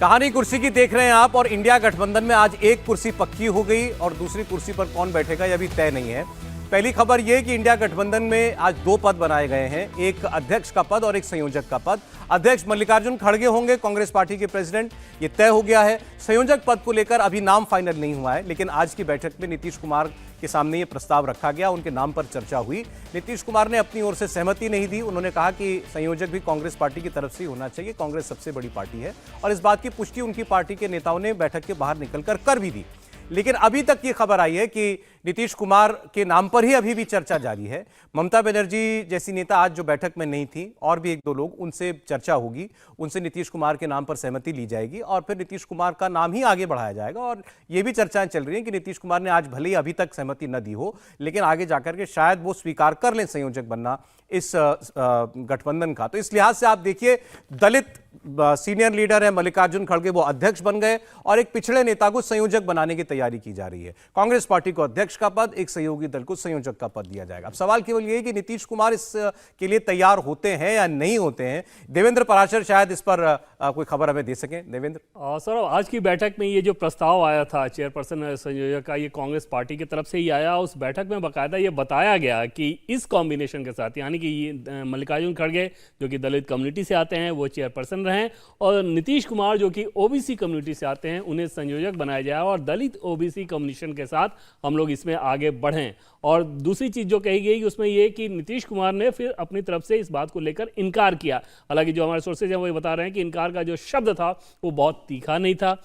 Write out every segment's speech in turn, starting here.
कहानी कुर्सी की देख रहे हैं आप, और इंडिया गठबंधन में आज एक कुर्सी पक्की हो गई और दूसरी कुर्सी पर कौन बैठेगा यह अभी तय नहीं है। पहली खबर यह कि इंडिया गठबंधन में आज दो पद बनाए गए हैं, एक अध्यक्ष का पद और एक संयोजक का पद। अध्यक्ष मल्लिकार्जुन खड़गे होंगे, कांग्रेस पार्टी के प्रेसिडेंट, ये तय हो गया है। संयोजक पद को लेकर अभी नाम फाइनल नहीं हुआ है, लेकिन आज की बैठक में नीतीश कुमार के सामने ये प्रस्ताव रखा गया, उनके नाम पर चर्चा हुई। नीतीश कुमार ने अपनी ओर से सहमति नहीं दी, उन्होंने कहा कि संयोजक भी कांग्रेस पार्टी की तरफ से होना चाहिए, कांग्रेस सबसे बड़ी पार्टी है, और इस बात की पुष्टि उनकी पार्टी के नेताओं ने बैठक के बाहर निकलकर कर भी दी। लेकिन अभी तक ये खबर आई है कि नीतीश कुमार के नाम पर ही अभी भी चर्चा जारी है। ममता बनर्जी जैसी नेता आज जो बैठक में नहीं थी, और भी एक दो लोग, उनसे चर्चा होगी, उनसे नीतीश कुमार के नाम पर सहमति ली जाएगी और फिर नीतीश कुमार का नाम ही आगे बढ़ाया जाएगा। और ये भी चर्चाएं चल रही हैं कि नीतीश कुमार ने आज भले ही अभी तक सहमति न दी हो, लेकिन आगे जाकर के शायद वो स्वीकार कर लें संयोजक बनना इस गठबंधन का। तो इस लिहाज से आप देखिए, दलित सीनियर लीडर है मल्लिकार्जुन खड़गे, वो अध्यक्ष बन गए और एक पिछड़े नेता को संयोजक बनाने की तैयारी की जा रही है। कांग्रेस पार्टी को अध्यक्ष का पद, एक सहयोगी दल को संयोजक का पद दिया जाएगा। अब सवाल केवल यही कि नीतीश कुमार इस के लिए तैयार होते हैं या नहीं होते हैं। देवेंद्र पराशर शायद इस पर कोई खबर हमें दे सकें। देवेंद्र सर, आज की बैठक में ये जो प्रस्ताव आया था चेयरपर्सन संयोजक का, ये कांग्रेस पार्टी की तरफ से ही आया। उस बैठक में बाकायदा ये बताया गया कि इस कॉम्बिनेशन के साथ, यानी कि ये मल्लिकार्जुन खड़गे जो कि दलित कम्युनिटी से आते हैं वो चेयरपर्सन रहें, और नीतीश कुमार जो कि ओबीसी कम्युनिटी से आते हैं उन्हें संयोजक बनाया जाए, और दलित ओबीसी कम्युनिकेशन के साथ हम लोग इसमें आगे बढ़ें। और दूसरी चीज़ जो कही गई उसमें ये कि नीतीश कुमार ने फिर अपनी तरफ से इस बात को लेकर इनकार किया। हालांकि जो हमारे सोर्सेज हैं वो ये बता रहे हैं कि इनकार का जो शब्द था वो बहुत तीखा नहीं था।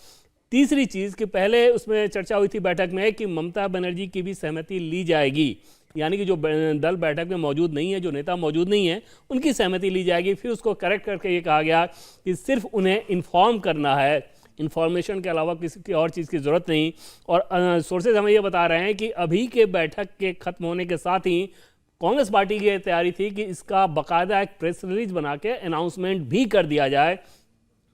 तीसरी चीज़ कि पहले उसमें चर्चा हुई थी बैठक में कि ममता बनर्जी की भी सहमति ली जाएगी, यानी कि जो दल बैठक में मौजूद नहीं है, जो नेता मौजूद नहीं है, उनकी सहमति ली जाएगी। फिर उसको करेक्ट करके ये कहा गया कि सिर्फ उन्हें इन्फॉर्म करना है, इन्फॉर्मेशन के अलावा किसी और चीज़ की ज़रूरत नहीं। और सोर्सेज हमें ये बता रहे हैं कि अभी के बैठक के ख़त्म होने के साथ ही कांग्रेस पार्टी की तैयारी थी कि इसका बाकायदा एक प्रेस रिलीज बना के अनाउंसमेंट भी कर दिया जाए।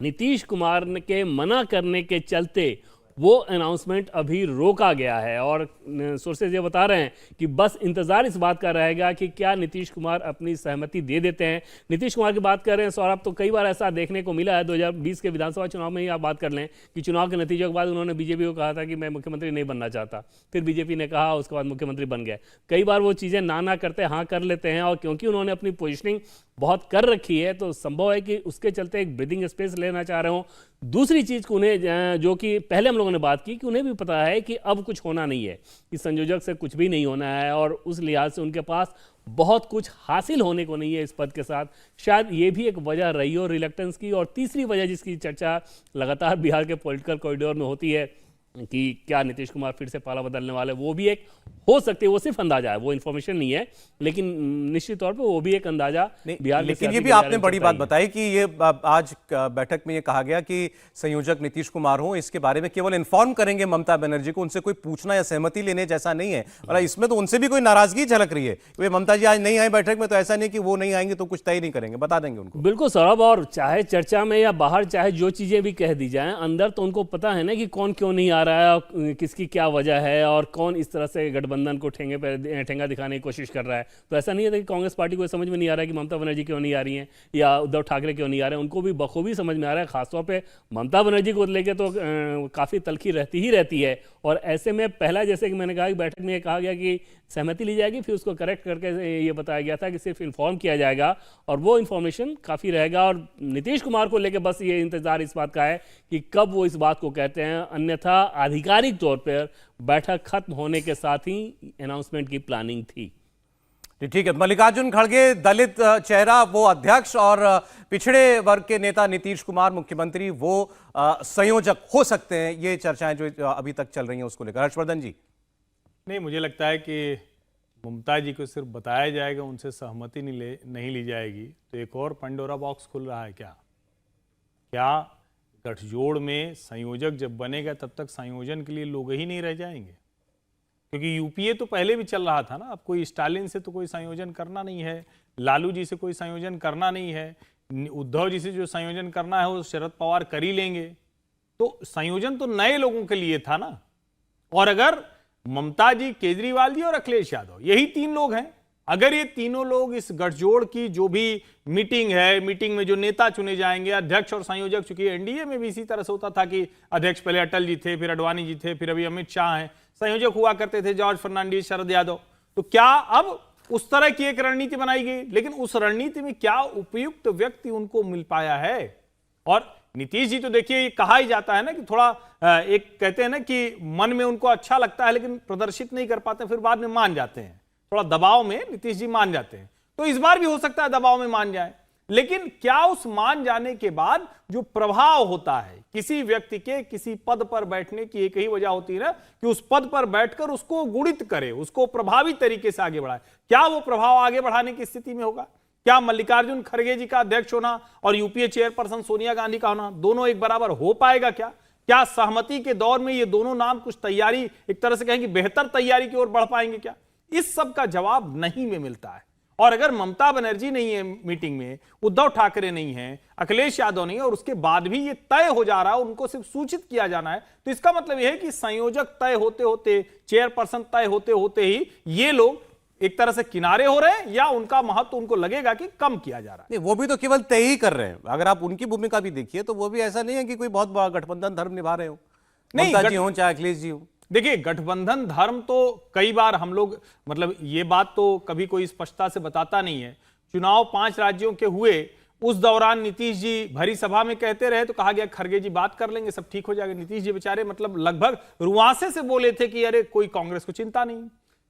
नीतीश कुमार के मना करने के चलते वो अनाउंसमेंट अभी रोका गया है, और सोर्सेज ये बता रहे हैं कि बस इंतजार इस बात का रहेगा कि क्या नीतीश कुमार अपनी सहमति दे देते हैं। नीतीश कुमार की बात कर रहे हैं सौरभ, तो कई बार ऐसा देखने को मिला है। 2020 के विधानसभा चुनाव में ही आप बात कर लें कि चुनाव के नतीजों के बाद उन्होंने बीजेपी को कहा था कि मैं मुख्यमंत्री नहीं बनना चाहता, फिर बीजेपी ने कहा, उसके बाद मुख्यमंत्री बन गए। कई बार वो चीज़ें ना करते हाँ कर लेते हैं, और क्योंकि उन्होंने अपनी पोजिशनिंग बहुत कर रखी है तो संभव है कि उसके चलते एक ब्रीदिंग स्पेस लेना चाह रहे हो। दूसरी चीज़ को उन्हें, जो कि पहले हम लोगों ने बात की, कि उन्हें भी पता है कि अब कुछ होना नहीं है, कि संयोजक से कुछ भी नहीं होना है, और उस लिहाज से उनके पास बहुत कुछ हासिल होने को नहीं है इस पद के साथ। शायद ये भी एक वजह रही हो रिलक्टेंस की। और तीसरी वजह जिसकी चर्चा लगातार बिहार के पॉलिटिकल कॉरिडोर में होती है कि क्या नीतीश कुमार फिर से पाला बदलने वाले, वो भी एक हो सकती है, वो सिर्फ अंदाजा है, वो इन्फॉर्मेशन नहीं है, लेकिन निश्चित तौर पे वो भी एक अंदाजा बिहार। लेकिन ये भी आपने बड़ी बात बताई कि ये आज बैठक में ये कहा गया कि संयोजक नीतीश कुमार हो, इसके बारे में केवल इन्फॉर्म करेंगे ममता बनर्जी को, उनसे कोई पूछना या सहमति लेने जैसा नहीं है। और इसमें तो उनसे भी कोई नाराजगी झलक रही है। वे ममता जी आज नहीं आए बैठक में, तो ऐसा नहीं कि वो नहीं आएंगे तो कुछ तय नहीं करेंगे, बता देंगे उनको। बिल्कुल सौरभ, और चाहे चर्चा में या बाहर चाहे जो चीजें भी कह दी जाए, अंदर तो उनको पता है ना कि कौन क्यों नहीं आ रहा है, किसकी क्या वजह है, और कौन इस तरह से गठबंधन को ठेंगा दिखाने की कोशिश कर रहा है। तो ऐसा नहीं है कि कांग्रेस पार्टी को समझ में नहीं आ रहा है कि ममता बनर्जी क्यों नहीं आ रही हैं या उद्धव ठाकरे क्यों नहीं आ रहे हैं। उनको भी बखूबी समझ में आ रहा है। खासतौर पे ममता बनर्जी को लेकर तो काफ़ी तलखी रहती है। और ऐसे में पहला, जैसे कि मैंने कहा कि बैठक में ये कहा गया कि सहमति ली जाएगी, फिर उसको करेक्ट करके ये बताया गया था कि सिर्फ इन्फॉर्म किया जाएगा, और वो इन्फॉर्मेशन काफ़ी रहेगा। और नीतीश कुमार को लेकर बस ये इंतजार इस बात का है कि कब वो इस बात को कहते हैं, अन्यथा आधिकारिक तौर पर बैठक खत्म होने के साथ ही अनाउंसमेंट की प्लानिंग थी। ठीक है, मल्लिकार्जुन खड़गे दलित चेहरा वो अध्यक्ष, और पिछड़े वर्ग के नेता नीतीश कुमार मुख्यमंत्री वो संयोजक हो सकते हैं। ये चर्चाएं जो अभी तक चल रही हैं उसको लेकर। हर्षवर्धन जी। नहीं, मुझे लगता है कि ममता जी को सिर्फ बताया जाएगा, उनसे सहमति नहीं ली जाएगी, तो एक और पंडोरा बॉक्स खुल रहा है। क्या गठजोड़ में संयोजक जब बनेगा तब तक संयोजन के लिए लोग ही नहीं रह जाएंगे? क्योंकि यूपीए तो पहले भी चल रहा था ना। अब कोई स्टालिन से तो कोई संयोजन करना नहीं है, लालू जी से कोई संयोजन करना नहीं है, उद्धव जी से जो संयोजन करना है वो शरद पवार कर ही लेंगे। तो संयोजन तो नए लोगों के लिए था ना। और अगर ममता जी, केजरीवाल जी और अखिलेश यादव, यही तीन लोग हैं अगर ये तीनों लोग इस गठजोड़ की जो भी मीटिंग है, मीटिंग में जो नेता चुने जाएंगे, अध्यक्ष और संयोजक, चूंकि एनडीए में भी इसी तरह से होता था कि अध्यक्ष पहले अटल जी थे, फिर अडवाणी जी थे, फिर अभी अमित शाह हैं, संयोजक हुआ करते थे जॉर्ज फर्नांडिस, शरद यादव। तो क्या अब उस तरह की एक रणनीति बनाई गई, लेकिन उस रणनीति में क्या उपयुक्त व्यक्ति उनको मिल पाया है? और नीतीश जी तो देखिए, ये कहा ही जाता है ना कि थोड़ा एक कहते हैं ना कि मन में उनको अच्छा लगता है लेकिन प्रदर्शित नहीं कर पाते, फिर बाद में मान जाते हैं। थोड़ा दबाव में नीतीश जी मान जाते हैं, तो इस बार भी हो सकता है दबाव में मान जाए। लेकिन क्या उस मान जाने के बाद जो प्रभाव होता है किसी व्यक्ति के किसी पद पर बैठने की, एक ही वजह होती है ना कि उस पद पर बैठकर उसको गुणित करे, उसको प्रभावी तरीके से आगे बढ़ाए, क्या वो प्रभाव आगे बढ़ाने की स्थिति में होगा? क्या मल्लिकार्जुन खड़गे जी का अध्यक्ष होना और यूपीए चेयरपर्सन सोनिया गांधी का होना दोनों एक बराबर हो पाएगा? क्या सहमति के दौर में ये दोनों नाम कुछ तैयारी, एक तरह से कहेंगे बेहतर तैयारी की ओर बढ़ पाएंगे क्या? इस सब का जवाब नहीं में मिलता है। और अगर ममता बनर्जी नहीं है मीटिंग में, उद्धव ठाकरे नहीं है, अखिलेश यादव नहीं है, और उसके बाद भी ये तय हो जा रहा है, उनको सिर्फ सूचित किया जाना है, तो इसका मतलब यह है कि संयोजक तय होते होते, चेयरपर्सन तय होते होते ही ये लोग एक तरह से किनारे हो रहे हैं, या उनका महत्व उनको लगेगा कि कम किया जा रहा है? नहीं, वो भी तो केवल तय ही कर रहे हैं। अगर आप उनकी भूमिका भी देखिए तो वो भी ऐसा नहीं है कि कोई बहुत बड़ा गठबंधन धर्म निभा रहे हो, ममता जी हो चाहे अखिलेश जी हो। देखिए, गठबंधन धर्म तो कई बार हम लोग, मतलब ये बात तो कभी कोई स्पष्टता से बताता नहीं है। चुनाव 5 राज्यों के हुए, उस दौरान नीतीश जी भरी सभा में कहते रहे तो कहा गया खड़गे जी बात कर लेंगे, सब ठीक हो जाएगा। नीतीश जी बेचारे मतलब लगभग रुआंसे से बोले थे कि अरे कोई कांग्रेस को चिंता नहीं।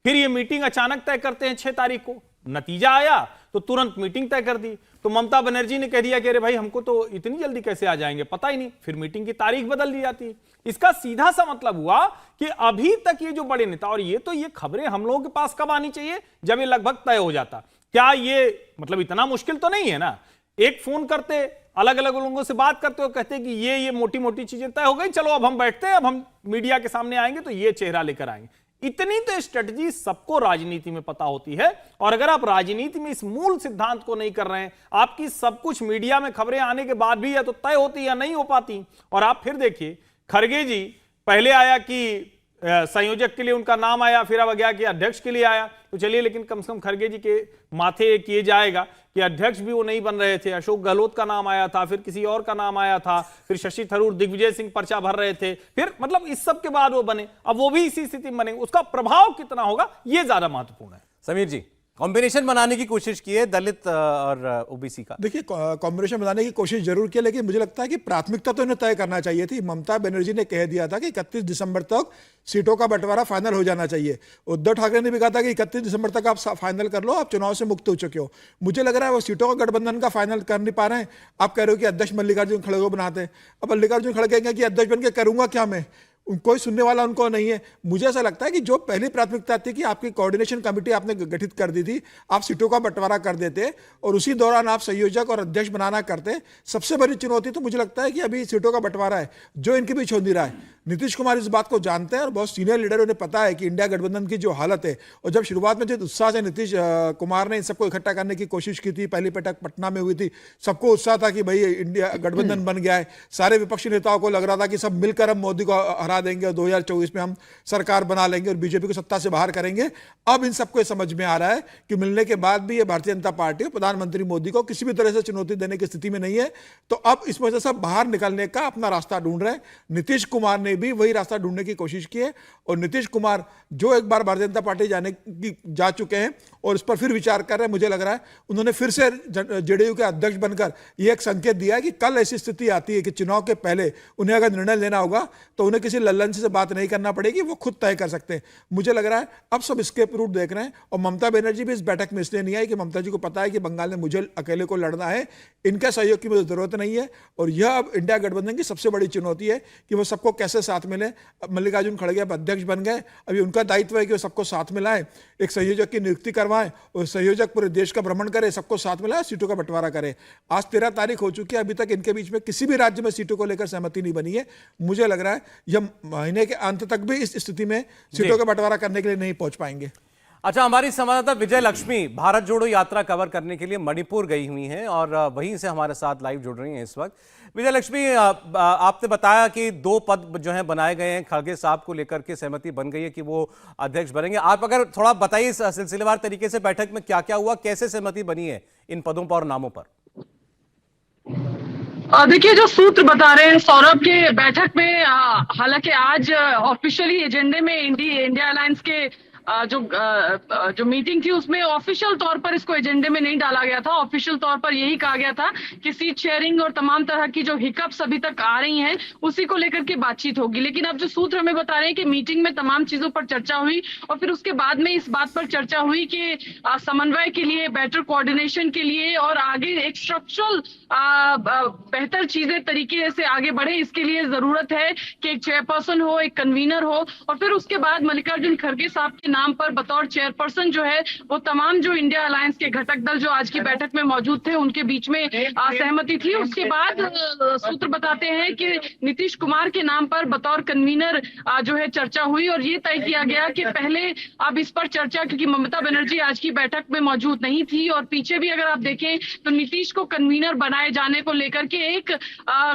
फिर ये मीटिंग अचानक तय करते हैं 6 तारीख को, नतीजा आया तो तुरंत मीटिंग तय कर दी। तो ममता बनर्जी ने कह दिया कि अरे भाई हमको तो इतनी जल्दी कैसे आ जाएंगे, पता ही नहीं। फिर मीटिंग की तारीख बदल दी जाती है। इसका सीधा सा मतलब हुआ कि अभी तक ये जो बड़े नेता, और ये खबरें हम लोगों के पास कब आनी चाहिए, जब ये लगभग तय हो जाता। क्या ये मतलब इतना मुश्किल तो नहीं है ना? एक फोन करते, अलग अलग लोगों से बात करते हो, कहते कि ये मोटी मोटी चीजें तय हो गई, चलो अब हम बैठते हैं, अब हम मीडिया के सामने आएंगे तो ये चेहरा लेकर आएंगे। इतनी तो स्ट्रेटजी सबको राजनीति में पता होती है। और अगर आप राजनीति में इस मूल सिद्धांत को नहीं कर रहे हैं, आपकी सब कुछ मीडिया में खबरें आने के बाद भी या तो तय होती या नहीं हो पाती। और आप फिर देखिए, खड़गे जी पहले आया कि संयोजक के लिए उनका नाम आया, फिर अब गया कि अध्यक्ष के लिए आया। तो चलिए, लेकिन कम से कम खड़गे जी के माथे किए जाएगा कि अध्यक्ष भी वो नहीं बन रहे थे। अशोक गहलोत का नाम आया था, फिर किसी और का नाम आया था, फिर शशि थरूर, दिग्विजय सिंह पर्चा भर रहे थे, फिर मतलब इस सब के बाद वो बने। अब वो भी इसी स्थिति में बनेंगे, उसका प्रभाव कितना होगा ये ज्यादा महत्वपूर्ण है। समीर जी, कॉम्बिनेशन बनाने की कोशिश की है दलित और ओबीसी का। देखिए, कॉम्बिनेशन बनाने की कोशिश जरूर की, लेकिन मुझे लगता है कि प्राथमिकता तो इन्हें तय करना चाहिए थी। ममता बनर्जी ने कह दिया था कि 31 दिसंबर तक सीटों का बंटवारा फाइनल हो जाना चाहिए। उद्धव ठाकरे ने भी कहा था कि 31 दिसंबर तक आप फाइनल कर लो, आप चुनाव से मुक्त हो चुके हो। मुझे लग रहा है वो सीटों का गठबंधन का फाइनल कर नहीं पा रहे हैं। आप कह रहे हो कि अध्यक्ष मल्लिकार्जुन खड़गे को बनाते हैं। अब मल्लिकार्जुन खड़गे कहेंगे कि अध्यक्ष बन के करूंगा क्या मैं, कोई सुनने वाला उनको नहीं है। मुझे ऐसा लगता है कि जो पहली प्राथमिकता थी कि आपकी कोऑर्डिनेशन कमेटी आपने गठित कर दी थी, आप सीटों का बंटवारा कर देते और उसी दौरान आप संयोजक और अध्यक्ष बनाना करते। सबसे बड़ी चुनौती तो मुझे लगता है कि अभी सीटों का बंटवारा है जो इनके बीच हो नहीं रहा है। नीतीश कुमार इस बात को जानते हैं और बहुत सीनियर लीडर, उन्हें पता है कि इंडिया गठबंधन की जो हालत है। और जब शुरुआत में जिस उत्साह से नीतीश कुमार ने इन सबको इकट्ठा करने की कोशिश की थी, पहली बैठक पटना में हुई थी, सबको उत्साह था कि भाई इंडिया गठबंधन बन गया है। सारे विपक्षी नेताओं को लग रहा था कि सब मिलकर हम मोदी को हरा देंगे और 2024 में हम सरकार बना लेंगे और बीजेपी को सत्ता से बाहर करेंगे। अब इन सबको समझ में आ रहा है कि मिलने के बाद भी ये भारतीय जनता पार्टी और प्रधानमंत्री मोदी को किसी भी तरह से चुनौती देने की स्थिति में नहीं है। तो अब इस वजह से बाहर निकलने का अपना रास्ता ढूंढ रहे हैं। नीतीश कुमार ने भी वही रास्ता ढूंढने की कोशिश की है। और नीतीश कुमार जो एक बार भारतीय जनता पार्टी जा चुके हैं और इस पर फिर विचार कर रहे हैं, मुझे लग रहा है उन्होंने फिर से जेडीयू के अध्यक्ष बनकर यह एक संकेत दिया है कि कल ऐसी स्थिति आती है कि चुनाव के पहले उन्हें अगर निर्णय लेना होगा तो उन्हें किसी लल्लन से बात नहीं करना पड़ेगी, वो खुद तय कर सकते हैं। मुझे लग रहा है अब सब एस्केप रूट देख रहे हैं। और ममता बनर्जी भी इस बैठक में इसलिए नहीं आई कि ममता जी को पता है कि बंगाल में मुझे अकेले को लड़ना है, इनके सहयोग की मुझे जरूरत नहीं है। और यह अब इंडिया गठबंधन की सबसे बड़ी चुनौती है कि वो सबको कैसे साथ मिले। मल्लिकार्जुन खड़गे अब अध्यक्ष बन गए, अभी उनका दायित्व है कि वो सबको साथ मिलाएं, एक संयोजक की नियुक्ति करवाएं और संयोजक पूरे देश का भ्रमण करे, सबको साथ मिलाए, सीटों का बंटवारा करे। आज 13 तारीख हो चुकी है, अभी तक इनके बीच में किसी भी राज्य में सीटों को लेकर सहमति नहीं बनी है। मुझे लग रहा है यह महीने के अंत तक भी इस स्थिति में सीटों का बंटवारा करने के लिए नहीं पहुंच पाएंगे। अच्छा, हमारी संवाददाता विजय लक्ष्मी भारत जोड़ो यात्रा कवर करने के लिए मणिपुर गई हुई हैं और वहीं से हमारे साथ लाइव जुड़ रही हैं इस वक्त। विजय लक्ष्मी, आपने बताया कि 2 पद जो हैं बनाए गए हैं, खड़गे साहब को लेकर के सहमति बन गई है कि वो अध्यक्ष बनेंगे। आप अगर थोड़ा बताइए इस सिलसिलेवार तरीके से बैठक में क्या क्या हुआ, कैसे सहमति बनी है इन पदों पर और नामों पर? देखिए, जो सूत्र बता रहे हैं सौरभ के बैठक में, हालांकि आज ऑफिशियली एजेंडे में इंडिया अलायंस के जो मीटिंग थी उसमें ऑफिशियल तौर पर इसको एजेंडे में नहीं डाला गया था। ऑफिशियल तौर पर यही कहा गया था कि सीट शेयरिंग और तमाम तरह की जो हिकअप्स अभी तक आ रही हैं उसी को लेकर के बातचीत होगी। लेकिन अब जो सूत्र हमें बता रहे हैं कि मीटिंग में तमाम चीजों पर चर्चा हुई और फिर उसके बाद में इस बात पर चर्चा हुई कि समन्वय के लिए, बेटर कोऑर्डिनेशन के लिए और आगे एक स्ट्रक्चरल बेहतर चीजें तरीके से आगे बढ़े, इसके लिए जरूरत है कि एक चेयरपर्सन हो, एक कन्वीनर हो। और फिर उसके बाद मल्लिकार्जुन खड़गे साहब के नाम पर बतौर चेयरपर्सन जो है वो तमाम जो इंडिया अलायंस के घटक दल जो आज की बैठक में मौजूद थे उनके बीच में सहमति थी। उसके बाद सूत्र बताते हैं कि नीतीश कुमार के नाम पर बतौर कन्वीनर जो है चर्चा हुई और ये तय किया गया कि पहले अब इस पर चर्चा, क्योंकि ममता बनर्जी आज की बैठक में मौजूद नहीं थी और पीछे भी अगर आप देखें तो नीतीश को कन्वीनर बनाए जाने को लेकर के एक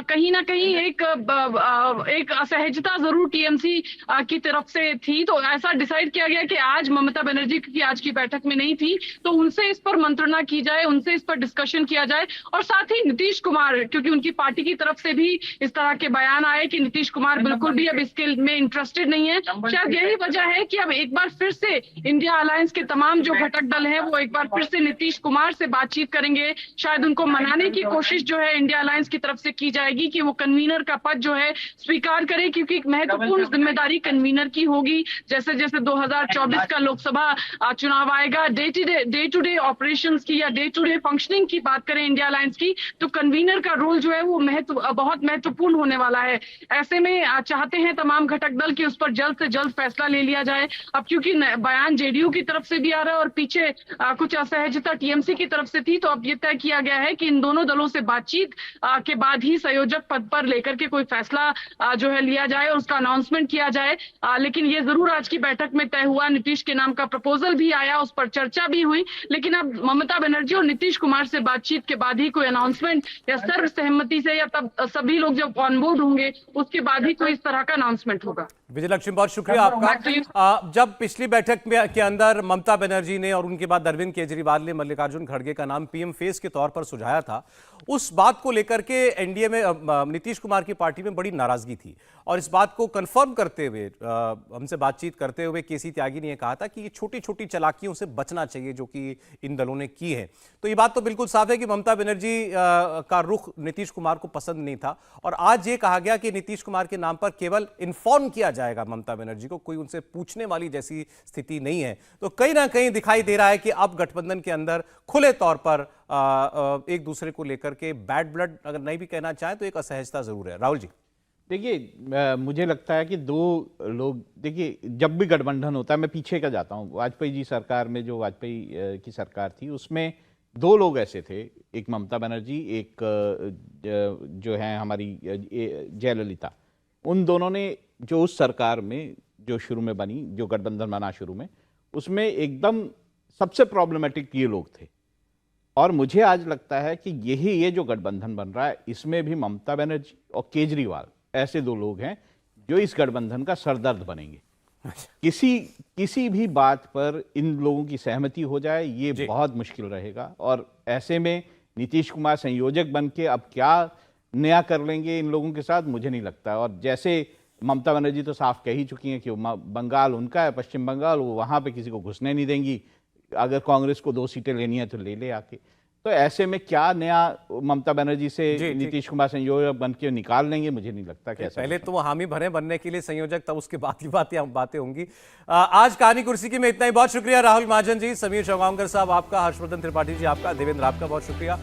कहीं ना कहीं एक असहजता जरूर टीएमसी की तरफ से थी। तो ऐसा डिसाइड किया गया कि आज ममता बनर्जी की आज की बैठक में नहीं थी तो उनसे इस पर मंत्रणा की जाए, उनसे इस पर डिस्कशन किया जाए। और साथ ही नीतीश कुमार, क्योंकि उनकी पार्टी की तरफ से भी इस तरह के बयान आए कि नीतीश कुमार बिल्कुल भी अब इसके में इंटरेस्टेड नहीं है। शायद यही वजह है कि अब एक बार फिर से इंडिया अलायंस के तमाम जो घटक दल हैं वो एक बार फिर से नीतीश कुमार से बातचीत करेंगे। शायद उनको मनाने की कोशिश जो है इंडिया अलायंस की तरफ से की जाएगी कि वो कन्वीनर का पद जो है स्वीकार करे, क्योंकि एक महत्वपूर्ण जिम्मेदारी कन्वीनर की होगी। जैसे जैसे 2024 का लोकसभा चुनाव आएगा, डे टू डे ऑपरेशंस की या डे टू डे फंक्शनिंग की बात करें इंडिया अलायंस की, तो कन्वीनर का रोल जो है वो बहुत महत्वपूर्ण होने वाला है। ऐसे में चाहते हैं तमाम घटक दल कि उस पर जल्द से जल्द फैसला ले लिया जाए। अब क्योंकि बयान जेडीयू की तरफ से भी आ रहा है और पीछे कुछ असहजता टीएमसी की तरफ से थी, तो अब ये तय किया गया है कि इन दोनों दलों से बातचीत के बाद ही संयोजक पद पर लेकर के कोई फैसला जो है लिया जाए और उसका अनाउंसमेंट किया जाए। लेकिन ये जरूर आज की बैठक में तय हुआ, नीतीश के नाम का प्रपोजल भी आया, उस पर चर्चा भी हुई। लेकिन अब ममता बनर्जी और नीतीश कुमार से बातचीत के बाद ही कोई अनाउंसमेंट या सर्वसहमति से या तब सभी लोग जब ऑनबोर्ड होंगे उसके बाद ही कोई इस तरह का अनाउंसमेंट होगा। विजय लक्ष्मी, बहुत शुक्रिया आपका। जब पिछली बैठक के अंदर ममता बनर्जी ने और उनके बाद अरविंद केजरीवाल ने मल्लिकार्जुन खड़गे का नाम पीएम फेस के तौर पर सुझाया था, उस बात को लेकर के एनडीए में नीतीश कुमार की पार्टी में बड़ी नाराजगी थी और इस बात को कंफर्म करते हुए हमसे बातचीत करते हुए केसी त्यागी ने कहा था कि ये छोटी छोटी चालाकियों से बचना चाहिए जो कि इन दलों ने की है। तो ये बात तो बिल्कुल साफ है कि ममता बनर्जी का रुख नीतीश कुमार को पसंद नहीं था और आज ये कहा गया कि नीतीश कुमार के नाम पर केवल इन्फॉर्म किया जाएगा ममता बनर्जी को, कोई उनसे पूछने वाली जैसी स्थिति नहीं है। तो कहीं ना कहीं दिखाई दे रहा है कि अब गठबंधन के अंदर खुले तौर पर एक दूसरे को लेकर के बैड ब्लड अगर नहीं भी कहना चाहें तो एक असहजता जरूर है। राहुल जी, देखिए, मुझे लगता है कि 2 लोग, देखिए जब भी गठबंधन होता है, मैं पीछे का जाता हूँ, वाजपेयी जी सरकार में जो वाजपेयी की सरकार थी उसमें 2 लोग ऐसे थे, एक ममता बनर्जी, एक जो है हमारी जयललिता। उन दोनों ने जो उस सरकार में जो शुरू में बनी, जो गठबंधन बना शुरू में, उसमें एकदम सबसे प्रॉब्लमेटिक ये लोग थे। और मुझे आज लगता है कि ये जो गठबंधन बन रहा है इसमें भी ममता बनर्जी और केजरीवाल ऐसे 2 लोग हैं जो इस गठबंधन का सरदर्द बनेंगे। किसी भी बात पर इन लोगों की सहमति हो जाए ये बहुत मुश्किल रहेगा और ऐसे में नीतीश कुमार संयोजक बन के अब क्या नया कर लेंगे इन लोगों के साथ, मुझे नहीं लगता। और जैसे ममता बनर्जी तो साफ कह ही चुकी हैं कि बंगाल उनका है, पश्चिम बंगाल, वो वहाँ पे किसी को घुसने नहीं देंगी, अगर कांग्रेस को 2 सीटें लेनी है तो ले आके। तो ऐसे में क्या नया ममता बनर्जी से नीतीश कुमार संयोजक बन के निकाल लेंगे, मुझे नहीं लगता। कैसा पहले तो वो हामी भरे बनने के लिए संयोजक, तब उसके बाद की बातें होंगी। आज कहानी कुर्सी की में इतना ही। बहुत शुक्रिया राहुल महाजन जी, समीर चौगांवकर साहब आपका, हर्षवर्धन त्रिपाठी जी आपका, देवेंद्र आपका बहुत शुक्रिया।